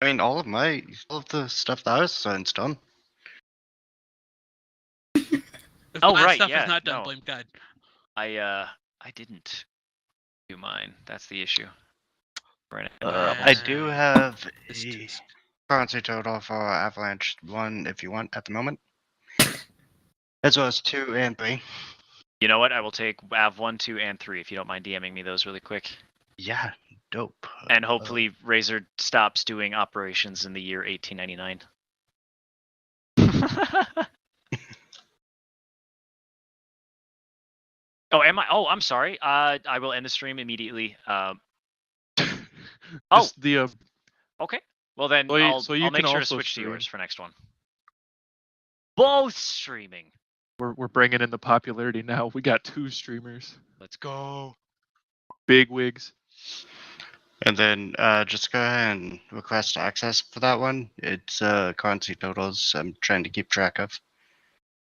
I mean, all of the stuff that I was assigned's done. If Oh, my right, stuff yeah, is not done, no. blame God. I didn't do mine. That's the issue. Right. I do have a Distance. currency total for Avalanche 1 if you want at the moment. As well as 2 and 3. You know what? I will take Av 1, 2, and 3 if you don't mind DMing me those really quick. Yeah, dope. And hopefully Razor stops doing operations in the year 1899. Oh, am I? Oh, I'm sorry. I will end the stream immediately. Just the Okay. Well then, So you- I'll so you make can sure to also switch to stream. yours for next one. Both streaming. we're bringing in the popularity now. We got 2 streamers, Let's go. big wigs. And then just go ahead and request access for that one. It's currency totals I'm trying to keep track of.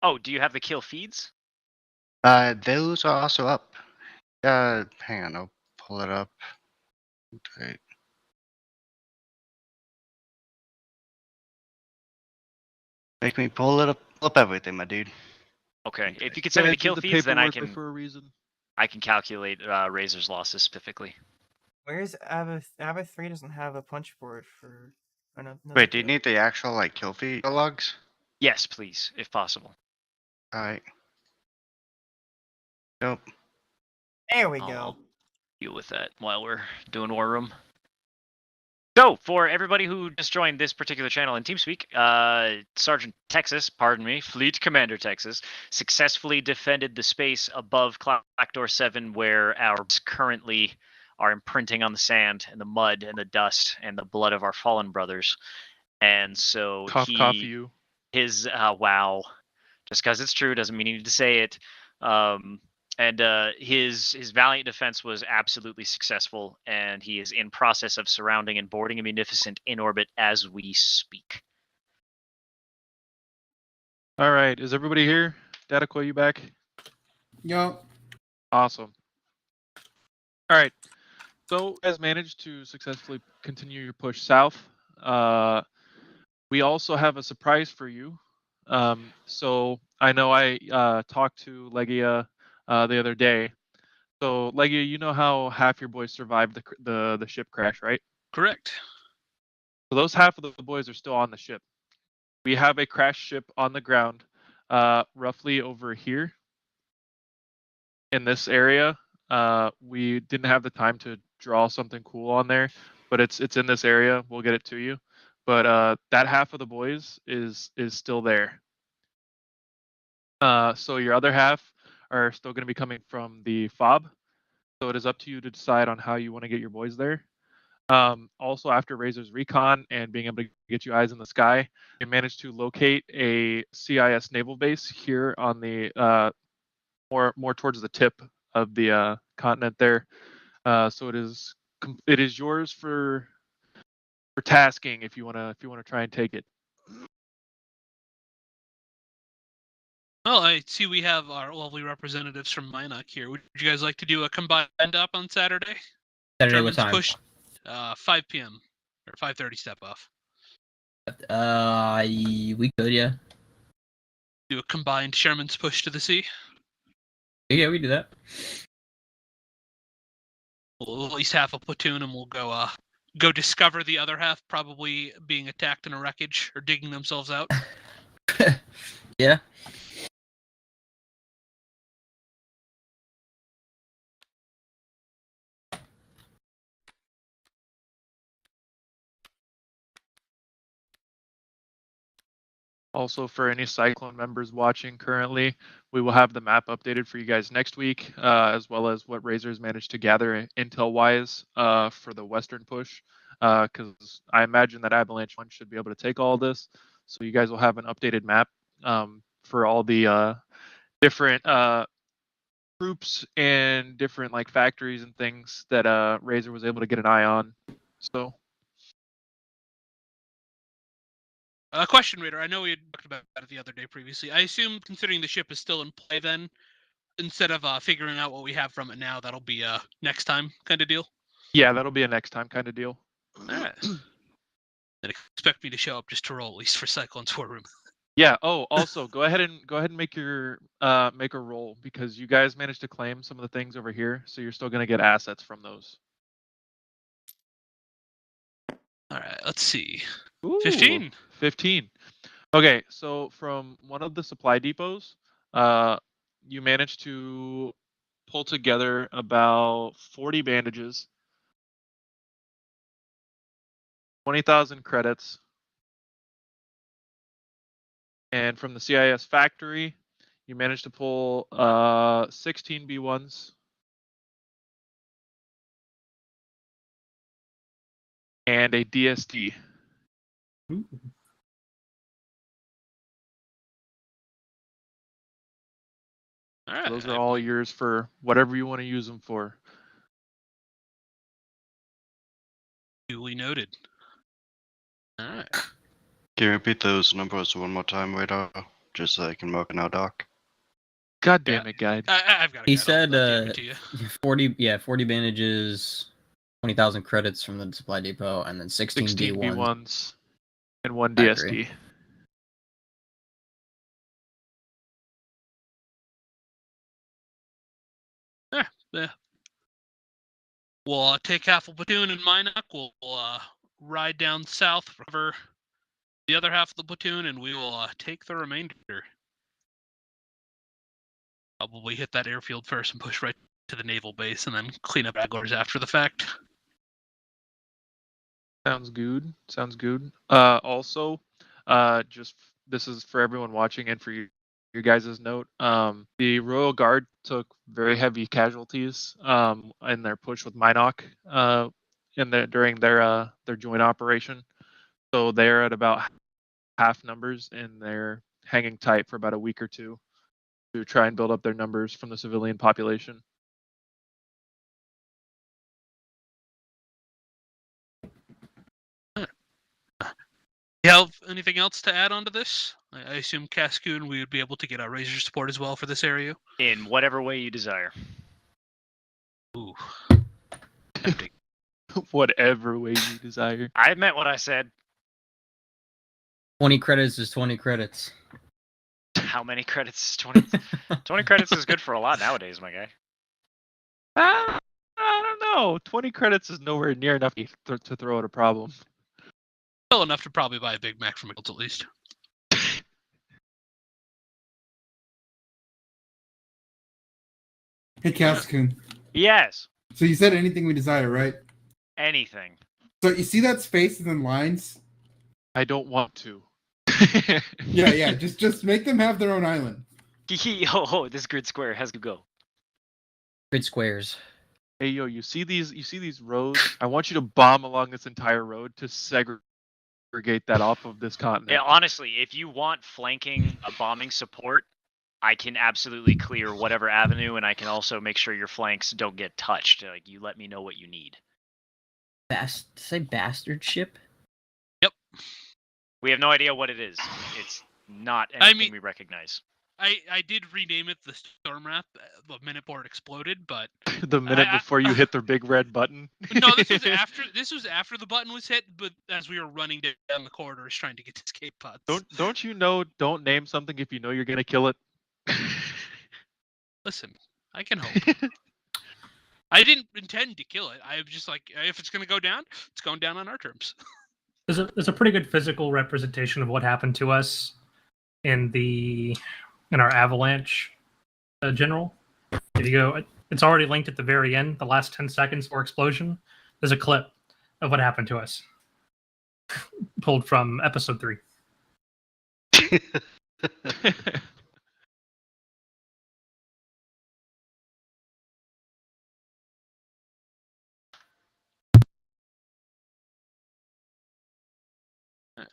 Oh, do you have the kill feeds? Those are also up. Hang on, I'll pull it up. Okay. Make me pull it up everything, my dude. Okay. If you could send me the Did kill feeds, then I paperwork for a reason. can calculate Razor's losses specifically. Where's Abba 3 doesn't have a punch board for another. Wait, do you kill. need the actual like kill feed logs? Yes, please, if possible. Alright. Nope. There we I'll go. deal with that while we're doing War Room. So, for everybody who just joined this particular channel in TeamSpeak, Sergeant Texas, pardon me, Fleet Commander Texas, successfully defended the space above Clackdoor 7 where ours currently are imprinting on the sand and the mud and the dust and the blood of our fallen brothers. And so Cough, you. his wow, just because it's true doesn't mean you need to say it. And his valiant defense was absolutely successful, and he is in process of surrounding and boarding a Munificent in orbit as we speak. All right, is everybody here? Dataqua, you back? Yup. Awesome. All right, so as managed to successfully continue your push south, we also have a surprise for you. So I know I talked to Legia the other day. So Legia, you know how half your boys survived the ship crash, right? Correct. So those half of the boys are still on the ship. We have a crash ship on the ground, roughly over here in this area. We didn't have the time to draw something cool on there, but it's in this area. We'll get it to you. But that half of the boys is still there. So your other half are still going to be coming from the FOB. So it is up to you to decide on how you want to get your boys there. Also, after Razor's recon and being able to get you eyes in the sky, we managed to locate a CIS naval base here on the more towards the tip of the continent there. So it is yours for tasking if you wanna try and take it. Well, I see we have our lovely representatives from Minot here. Would you guys like to do a combined up on Saturday? Saturday, what Germans time? push 5 p.m. or 5:30 step off. We could, yeah. Do a combined Sherman's push to the sea. Yeah, we do that. We'll at least half a platoon, and we'll go discover the other half, probably being attacked in a wreckage or digging themselves out. Yeah. Also, for any Cyclone members watching currently, we will have the map updated for you guys next week, as well as what Razor's managed to gather intel-wise for the Western push. Because I imagine that Avalanche 1 should be able to take all this, so you guys will have an updated map for all the different groups and different like factories and things that Razor was able to get an eye on. So. Question, Raider. I know we had talked about it the other day previously. I assume, considering the ship is still in play, then instead of figuring out what we have from it now, that'll be a next time kind of deal. Yeah, that'll be a next time kind of deal. All right. And expect me to show up just to roll at least for Cyclone's War Room. Yeah. Oh, also go ahead and make your make a roll because you guys managed to claim some of the things over here, so you're still gonna get assets from those. All right, let's see. Ooh, 15. 15. Okay, so from one of the supply depots, you managed to pull together about 40 bandages, 20,000 credits, and from the CIS factory, you managed to pull 16 B1s and a DSD. Ooh. All So right. those are all yours for whatever you want to use them for. Duly noted. All right. Can you repeat those numbers one more time, Radar? Just so I can mark it out, Doc. God damn it, guy. I've got. He said, to you. 40 bandages, 20,000 credits from the supply depot, and then 16 B1s. B1s and one Factory. DSD. Yeah. We'll take half a platoon in Minot. We'll ride down south, recover the other half of the platoon, and we will take the remainder. Probably hit that airfield first and push right to the naval base, and then clean up Agors after the fact. Sounds good. Sounds good. Also, just this is for everyone watching and for your guys' note. The Royal Guard took very heavy casualties in their push with Minoc during their joint operation. So they're at about half numbers and they're hanging tight for about a week or two to try and build up their numbers from the civilian population. You have anything else to add onto this? I assume Cascoon, we would be able to get our Razor support as well for this area. In whatever way you desire. Ooh. Tempting. Whatever way you desire. I meant what I said. 20 credits is 20 credits. How many credits is 20? 20 credits is good for a lot nowadays, my guy. I don't know. 20 credits is nowhere near enough to throw at a problem. Still enough to probably buy a Big Mac from McDonald's at least. Hey, Cascoon. Yes. So you said anything we desire, right? Anything. So you see that spaces and lines? I don't want to. Yeah. Just make them have their own island. Oh, this grid square has to go. Grid squares. Hey yo, you see these roads? I want you to bomb along this entire road to segregate that off of this continent. Yeah, honestly, if you want flanking a bombing support, I can absolutely clear whatever avenue, and I can also make sure your flanks don't get touched. Like, you let me know what you need. Say bastard ship? Yep. We have no idea what it is. It's not anything we recognize. I did rename it the Stormwrath the minute board exploded, but The minute before you hit the big red button. no, this was after the button was hit, but as we were running down the corridors trying to get to escape pods. Don't you know? Don't name something if you know you're gonna kill it. Listen, I can hope. I didn't intend to kill it. I was just like, if it's gonna go down, it's going down on our terms. There's a pretty good physical representation of what happened to us in our avalanche general. If you go, it's already linked at the very end. The last 10 seconds for explosion. There's a clip of what happened to us, pulled from episode 3.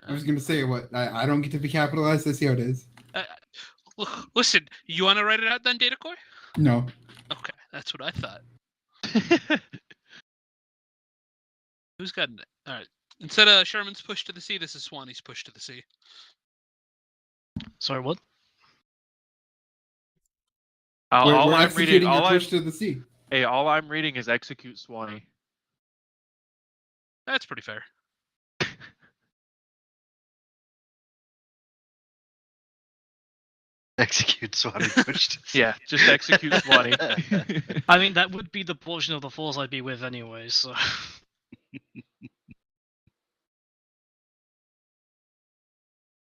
I was gonna say what I don't get to be capitalized. I see how it is. Listen, you want to write it out then, Datacore? No. Okay, that's what I thought. Who's got it? All right. Instead of Sherman's push to the sea, this is Swanee's push to the sea. Sorry, what? We're executing your push to the sea. Hey, all I'm reading is execute Swanee. That's pretty fair. Execute Swanee pushed. Yeah, just execute Swanee. I mean, that would be the portion of the force I'd be with anyway, so.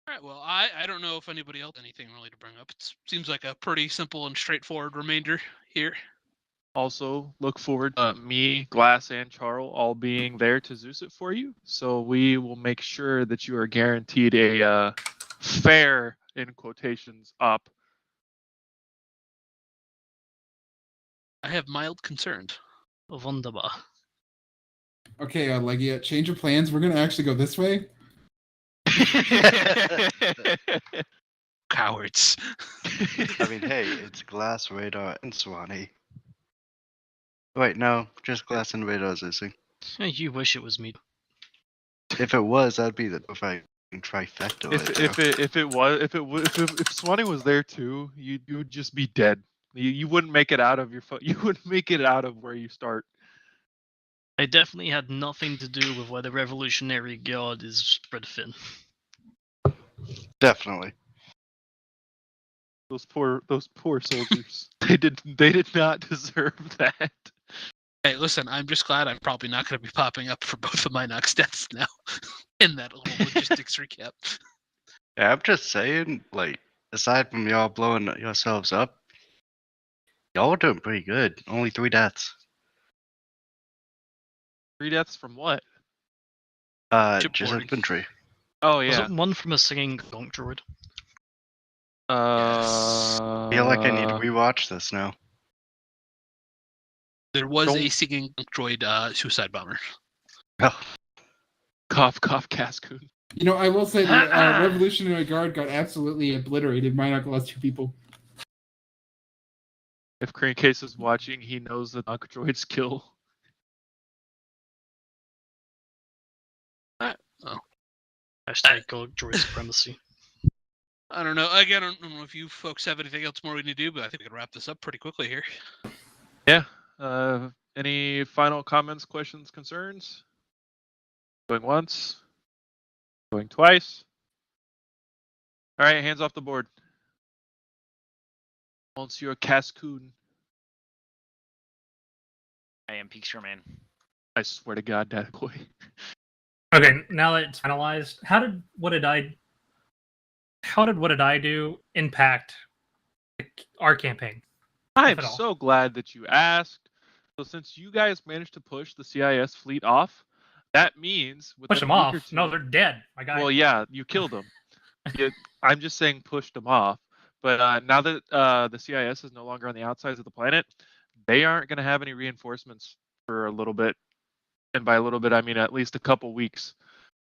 All right. Well, I don't know if anybody else anything really to bring up. It seems like a pretty simple and straightforward remainder here. Also, look forward to me, Glass, and Charles all being there to Zeus it for you. So we will make sure that you are guaranteed a fair, in quotations, up. I have mild concerns. Wunderbar. Okay, Legia, change of plans. We're gonna actually go this way. Cowards. I mean, hey, it's Glass, Radar, and Swanee. Wait, no, just Glass and Radar's missing. You wish it was me. If it was, that'd be the perfect trifecta. If Swanee was there too, you would just be dead. You wouldn't make it out of your you wouldn't make it out of where you start. I definitely had nothing to do with where the Revolutionary Guard is spread thin. Definitely. Those poor soldiers. they did not deserve that. Hey, listen, I'm just glad I'm probably not going to be popping up for both of my Nox deaths now in that little logistics recap. Yeah, I'm just saying, like, aside from y'all blowing yourselves up, y'all were doing pretty good. Only 3 deaths. 3 deaths from what? Chip Just boarding. infantry. Oh Was yeah. it one from a singing gonk droid? I feel like I need to rewatch this now. There was Don't- a singing droid suicide bomber. Oh, Cough, Cascoon. You know, I will say the Revolutionary Guard got absolutely obliterated. Minoc lost 2 people. If Crankcase is watching, he knows that Knock Droid's kill. Hashtag gonk droid supremacy. I don't know. Again, I don't know if you folks have anything else more we need to do, but I think we can wrap this up pretty quickly here. Yeah. Any final comments, questions, concerns? Going once. Going twice. All right, hands off the board. Monsieur Cascoon. I am Peaksure Man. I swear to God, that boy. Okay, now that it's finalized, how did what did I do impact our campaign? I'm at all. so glad that you asked. So since you guys managed to push the CIS fleet off, that means Push within them a week off. or two- No, they're dead. My guy. Well, yeah, you killed them. I'm just saying pushed them off. But now that the CIS is no longer on the outsides of the planet, they aren't going to have any reinforcements for a little bit. And by a little bit, I mean at least a couple weeks.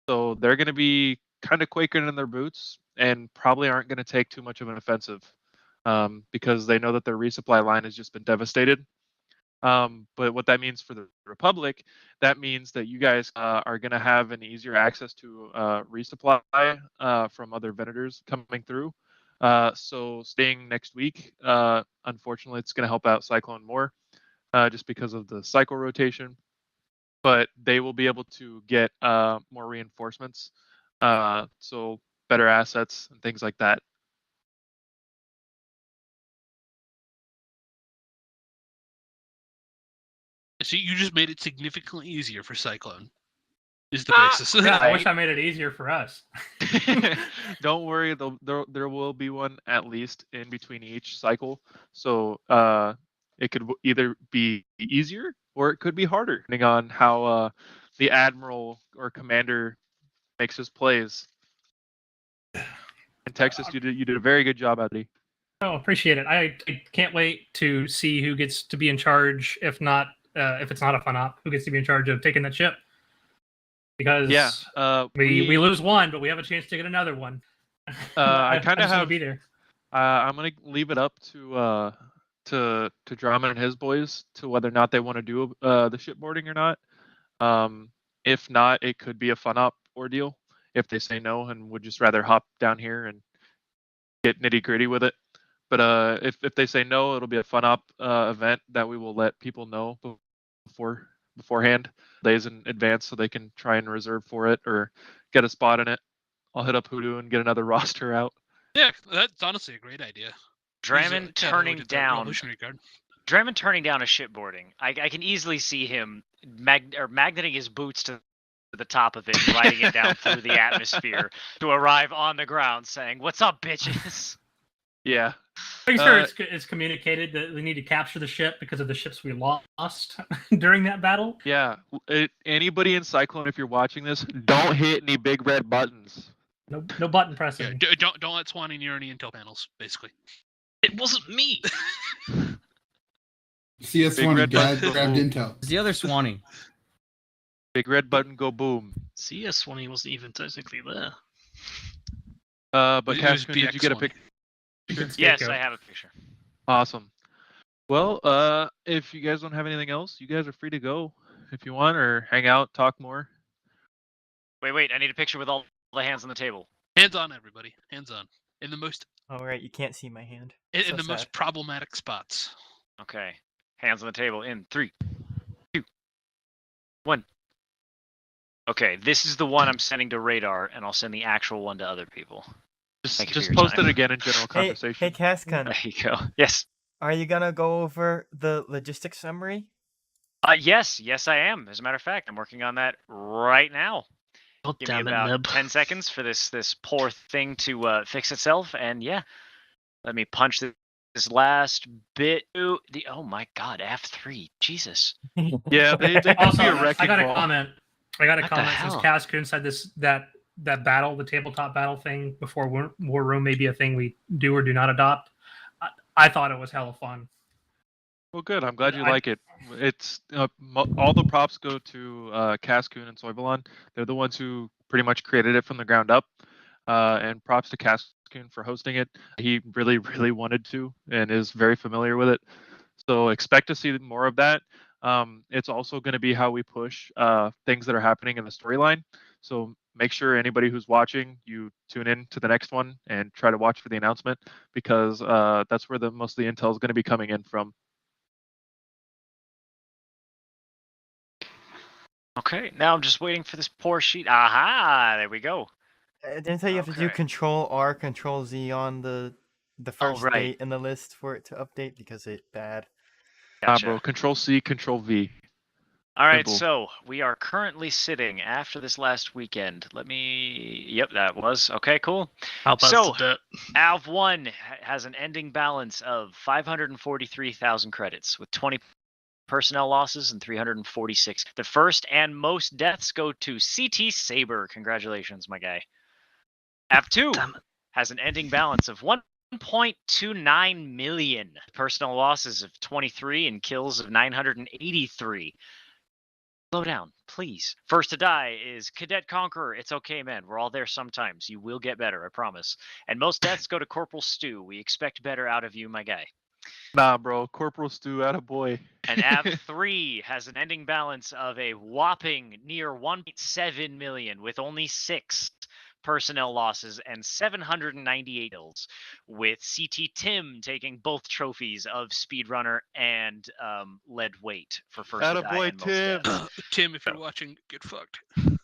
So they're going to be kind of quaking in their boots and probably aren't going to take too much of an offensive because they know that their resupply line has just been devastated. But what that means for the Republic, that means that you guys are going to have an easier access to resupply from other vendors coming through. So staying next week, unfortunately, it's going to help out Cyclone more just because of the cycle rotation. But they will be able to get more reinforcements, so better assets and things like that. So you just made it significantly easier for Cyclone. Is the basis. Yeah, I wish I made it easier for us. Don't worry, there will be one at least in between each cycle. So it could either be easier or it could be harder, depending on how the admiral or commander makes his plays. In Texas, you did a very good job, Eddie. Oh, appreciate it. I can't wait to see who gets to be in charge. If it's not a fun op, who gets to be in charge of taking that ship? Because we lose one, but we have a chance to get another one. I kind of just wanna have. be there. I'm gonna leave it up to Drummond and his boys to whether or not they want to do the shipboarding or not. If not, it could be a fun op ordeal. If they say no and would just rather hop down here and get nitty gritty with it. But if they say no, it'll be a fun op event that we will let people know beforehand, days in advance, so they can try and reserve for it or get a spot in it. I'll hit up Hoodoo and get another roster out Yeah, that's honestly a great idea. Draymond turning down Revolutionary Guard. Draymond turning down a shipboarding. I can easily see him magneting his boots to the top of it, riding it down through the atmosphere to arrive on the ground, saying, "What's up, bitches?" Yeah. Pretty sure it's communicated that we need to capture the ship because of the ships we lost during that battle. Yeah. Anybody in Cyclone, if you're watching this, don't hit any big red buttons. No button pressing. Yeah, don't let Swanee near any intel panels, basically. It wasn't me. CS1 red grabbed button. intel. It's the other Swanee. Big red button, go boom. CS20 wasn't even technically there. But It was Cascoon, did you get a BX1. picture? Yes, I have a picture. Awesome. Well, if you guys don't have anything else, you guys are free to go if you want, or hang out, talk more. Wait, I need a picture with all the hands on the table. Hands on, everybody. Hands on. In the most All right, you can't see my hand. in So the most sad. problematic spots. Okay. Hands on the table in 3, 2, 1. Okay, this is the one I'm sending to Radar, and I'll send the actual one to other people. Thank you for Just your post time. it again in general Hey, conversation. Cascon, There you go. Yes. are you gonna go over the logistics summary? Yes, I am. As a matter of fact, I'm working on that right now. God Give me damn it, about Neb. 10 seconds for this poor thing to fix itself, and yeah, let me punch this last bit. Oh my God, F3, Jesus. Yeah, they can Also, be a wrecking I got a ball. comment. I got a What the comment since hell? Cascoon said that battle, the tabletop battle thing before War Room may be a thing we do or do not adopt. I thought it was hella fun. Well, good. I'm glad you I- like it. It's all the props go to Cascoon and Soybalon. They're the ones who pretty much created it from the ground up. And props to Cascoon for hosting it. He really, really wanted to and is very familiar with it. So expect to see more of that. It's also going to be how we push things that are happening in the storyline. So make sure anybody who's watching, you tune in to the next one and try to watch for the announcement, because that's where most of the intel is going to be coming in from. Okay, now I'm just waiting for this poor sheet. Aha, there we go. Didn't tell you have to do Okay. Control R, Control Z on the first right. date in the list for it to update because it's bad. Gotcha. Bro, Control C, Control V. All right, Simple. so we are currently sitting after this last weekend. Yep, that was. Okay, cool. How about So- that? AV1 has an ending balance of 543,000 credits with 20 personnel losses and 346. The first and most deaths go to CT Saber. Congratulations, my guy. AV2 Damn it. has an ending balance of 1.29 million. Personnel losses of 23 and kills of 983. Slow down, please. First to die is Cadet Conqueror. It's okay, man. We're all there sometimes. You will get better, I promise. And most deaths go to Corporal Stu. We expect better out of you, my guy. Nah, bro. Corporal Stu, attaboy. And AV3 has an ending balance of a whopping near 1.7 million with only 6 personnel losses and 798 kills, with CT Tim taking both trophies of Speedrunner and Lead Weight for first to die Attaboy, and most Tim. deaths. Tim, if you're watching, get fucked.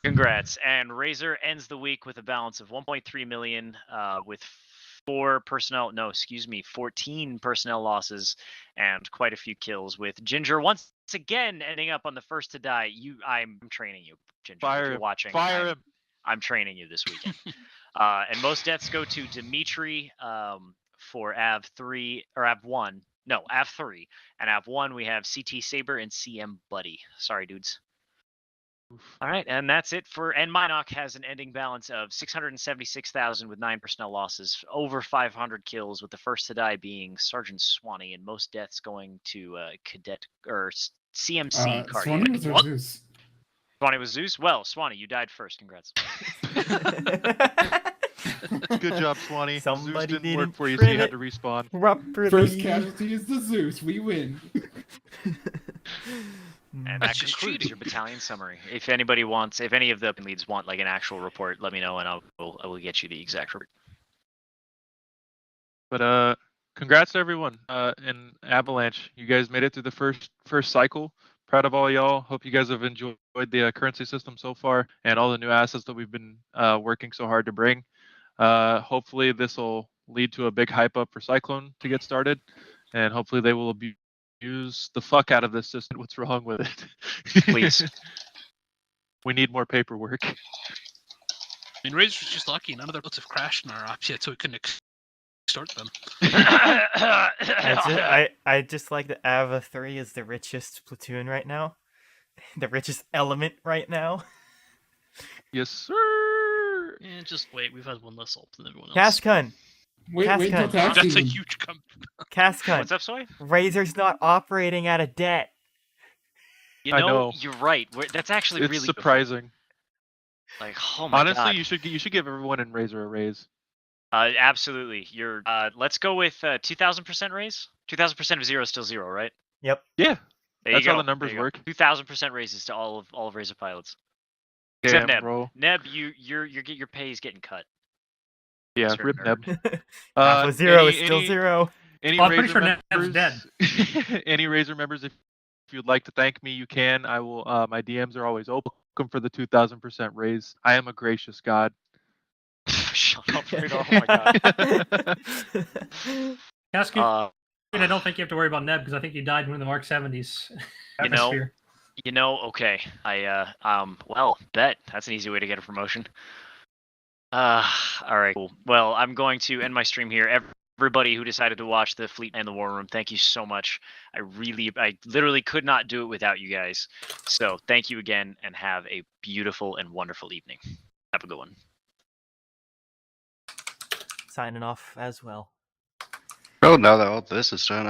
Congrats. And Razor ends the week with a balance of 1.3 million with 14 personnel losses and quite a few kills, with Ginger once again ending up on the first to die. I'm training you, Ginger. If Fire you're him. watching. Fire him. I'm training you this weekend. And most deaths go to Dimitri for AV3 or AV1. No, AV3. And AV1 we have CT Saber and CM Buddy. Sorry, dudes. All right, and that's it and Minok has an ending balance of 676,000 with 9 personnel losses, over 500 kills, with the first to die being Sergeant Swanee, and most deaths going to Cadet or CMC Cardiac. Swanee was What? Zeus. Swanee was Zeus? Well, Swanee, you died first. Congrats. Good job, Swanee. Zeus Somebody didn't work didn't for you, so you print had it. to respawn. Properly. First casualty is the Zeus. We win. And that That's just concludes cheating. your battalion summary. If any of the leads want like an actual report, let me know and I will get you the exact report. But congrats to everyone in Avalanche. You guys made it through the first cycle. Proud of all y'all. Hope you guys have enjoyed the currency system so far and all the new assets that we've been working so hard to bring. Hopefully this will lead to a big hype up for Cyclone to get started, and hopefully they will abuse the fuck out of this system. What's wrong with it? Please. We need more paperwork. I mean, Razor's just lucky. None of their boats have crashed in our ops yet, so we couldn't extort them. I just like that Ava 3 is the richest platoon right now. The richest element right now. Yes, sir. Yeah, just wait. We've had one less ult than everyone else. Cascun. Wait until Cascun. tax That's a season. huge company. Cascun. What's up, Soy? Razor's not operating out of debt. You I know, know. you're right. That's actually It's really surprising. Like, oh my Honestly, god. you should give everyone in Razor a raise. Absolutely. You're. Let's go with 2,000% raise. 2,000% of 0 is still 0, right? Yep. Yeah, There that's you how go. the numbers There you go. work. 2,000% raises to all of Razor pilots. Except Damn, Neb. bro. Neb, your pay is getting cut. Yeah, Sure, rip nerd. Neb. Alpha 0 is any- still any- 0. Any Oh, I'm pretty Razor sure Neb's members, any Razor members, if you'd like to thank me, you can. I will. My DMs are always open for the 2,000% raise. I am a gracious god. Shut up, Radar. Oh my god. Cascun, Uh, I don't think you have to worry about Neb because I think he died in the Mark 70s. You know, atmosphere. okay. Well, bet that's an easy way to get a promotion. All right, cool. Well, I'm going to end my stream here. Everybody who decided to watch the Fleet and the War Room, thank you so much. I literally could not do it without you guys. So thank you again, and have a beautiful and wonderful evening. Have a good one. Signing off as well. Well, now that all this is done,